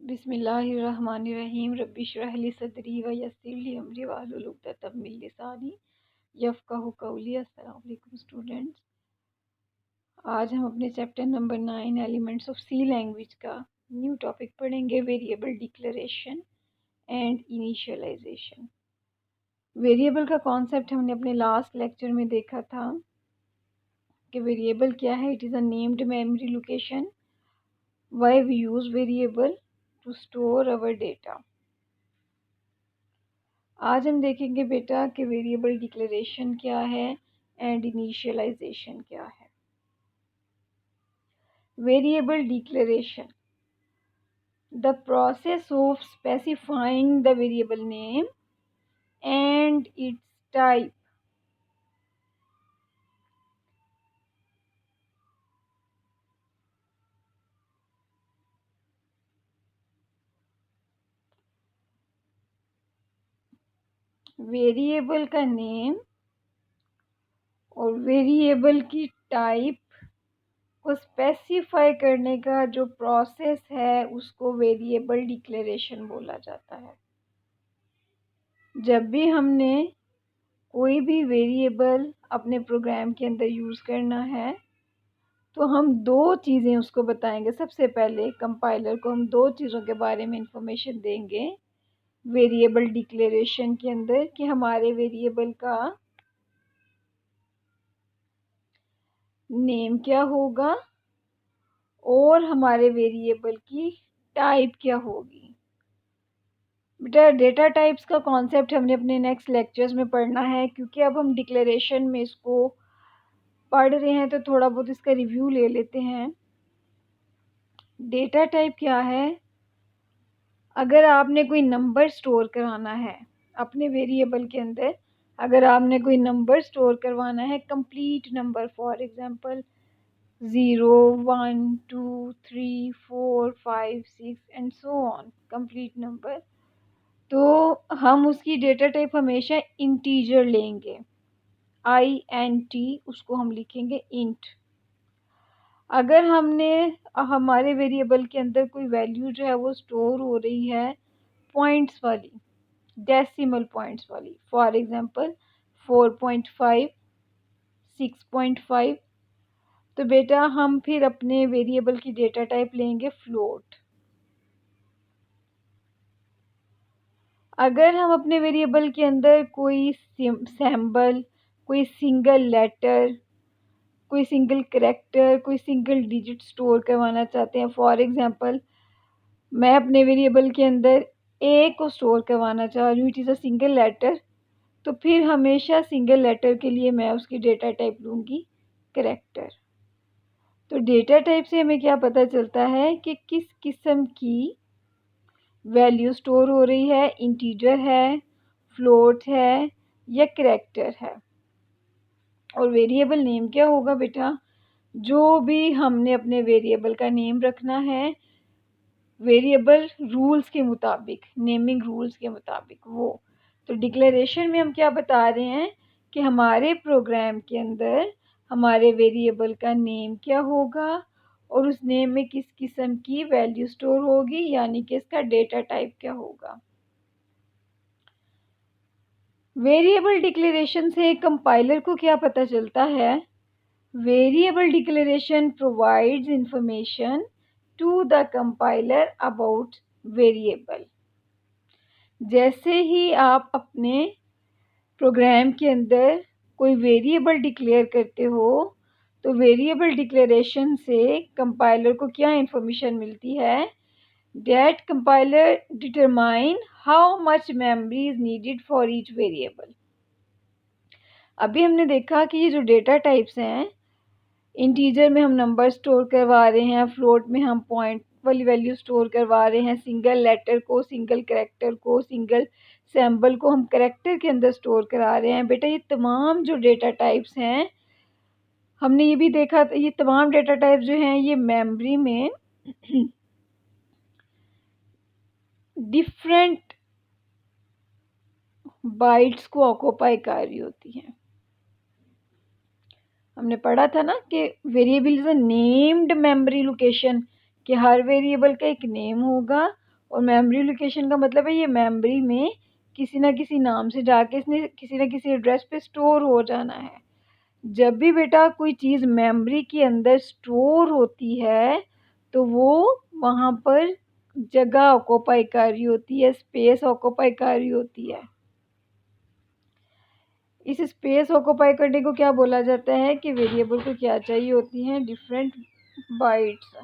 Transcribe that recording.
बिस्मिल्लाहिर्रहमानिर्रहीम रब्बिश्रह ली सदरी व यस्सिर ली अमरी वाहलुल उक़दतम मिन लिसानी यफ़क़हू क़ौली। अस्सलाम वालेकुम स्टूडेंट्स, आज हम अपने chapter number 9 elements of C language का न्यू टॉपिक पढ़ेंगे, variable declaration and initialization. Variable का कॉन्सेप्ट हमने अपने लास्ट लेक्चर में देखा था कि वेरिएबल क्या है। It is a named memory location. Why we use variable to store our data. आज हम देखेंगे बेटा कि वेरिएबल डिक्लेरेशन क्या है एंड इनिशियलाइजेशन क्या है। Variable declaration, the process of specifying the variable name and it's type. Variable का नेम और वेरिएबल की टाइप को स्पेसिफाई करने का जो प्रोसेस है उसको वेरिएबल डिक्लेरेशन बोला जाता है। जब भी हमने कोई भी वेरिएबल अपने प्रोग्राम के अंदर यूज़ करना है तो हम दो चीज़ें उसको बताएंगे। सबसे पहले कंपाइलर को हम दो चीज़ों के बारे में इंफॉर्मेशन देंगे वेरिएबल डिक्लेरेशन के अंदर कि हमारे वेरिएबल का नेम क्या होगा और हमारे वेरिएबल की टाइप क्या होगी। बेटा डेटा टाइप्स का कॉन्सेप्ट हमने अपने नेक्स्ट लेक्चर्स में पढ़ना है, क्योंकि अब हम डिक्लेरेशन में इसको पढ़ रहे हैं तो थोड़ा बहुत इसका रिव्यू ले लेते हैं। डेटा टाइप क्या है? अगर आपने कोई नंबर स्टोर कराना है अपने वेरिएबल के अंदर, अगर आपने कोई नंबर स्टोर करवाना है, complete number, for example 0 1 2 3 4 5 6 and so on, complete number, तो हम उसकी डेटा टाइप हमेशा इंटीजर लेंगे। INT उसको हम लिखेंगे इंट। अगर हमने हमारे वेरिएबल के अंदर कोई वैल्यू जो है वो स्टोर हो रही है पॉइंट्स वाली, डेसिमल पॉइंट्स वाली, फॉर एग्जांपल 4.5 6.5, तो बेटा हम फिर अपने वेरिएबल की डेटा टाइप लेंगे फ्लोट। अगर हम अपने वेरिएबल के अंदर कोई सिंबल, कोई सिंगल लेटर, कोई सिंगल करैक्टर, कोई सिंगल डिजिट स्टोर करवाना चाहते हैं, फॉर एग्जांपल मैं अपने वेरिएबल के अंदर ए को स्टोर करवाना चाह रही हूँ, it is a single letter, तो फिर हमेशा सिंगल लेटर के लिए मैं उसकी डेटा टाइप लूँगी करैक्टर। तो डेटा टाइप से हमें क्या पता चलता है कि किस किस्म की वैल्यू स्टोर हो रही है, इंटीजर है, फ्लोट है या करैक्टर है। और वेरिएबल नेम क्या होगा बेटा? जो भी हमने अपने वेरिएबल का नेम रखना है वेरिएबल रूल्स के मुताबिक, नेमिंग रूल्स के मुताबिक वो। तो डिक्लेरेशन में हम क्या बता रहे हैं कि हमारे प्रोग्राम के अंदर हमारे वेरिएबल का नेम क्या होगा और उस नेम में किस किस्म की वैल्यू स्टोर होगी, यानी कि इसका डेटा टाइप क्या होगा। वेरिएबल डिक्लेरेशन से कंपाइलर को क्या पता चलता है? Variable declaration provides information to the compiler about variable. जैसे ही आप अपने प्रोग्राम के अंदर कोई वेरिएबल डिक्लेयर करते हो तो वेरिएबल डिक्लेरेशन से कंपाइलर को क्या इंफॉर्मेशन मिलती है? That compiler determine how much memory is needed for each variable. अभी हमने देखा कि ये जो डेटा टाइप्स हैं, इंटीजर में हम नंबर स्टोर करवा रहे हैं, फ्लोट में हम पॉइंट वाली वैल्यू स्टोर करवा रहे हैं, सिंगल लेटर को, सिंगल करैक्टर को, सिंगल सिंबल को हम करैक्टर के अंदर स्टोर करा रहे हैं। बेटा ये तमाम जो डेटा टाइप्स हैं, हमने ये भी देखा, ये तमाम डेटा टाइप्स जो हैं ये मेमोरी में डिफरेंट बाइट्स को ऑक्यूपाई कर रही होती हैं। हमने पढ़ा था ना कि variable is a named memory location, कि हर वेरिएबल का एक नेम होगा और मेमोरी लोकेशन का मतलब है ये मेमोरी में किसी ना किसी नाम से जाके इसने किसी ना किसी एड्रेस पे स्टोर हो जाना है। जब भी बेटा कोई चीज़ मेमोरी के अंदर स्टोर होती है तो वो वहाँ पर जगह ऑक्यूपाई कर रही होती है, स्पेस ऑक्यूपाई कर रही होती है। इस स्पेस ऑक्यूपाई करने को क्या बोला जाता है कि वेरिएबल को क्या चाहिए होती हैं, डिफरेंट बाइट्स।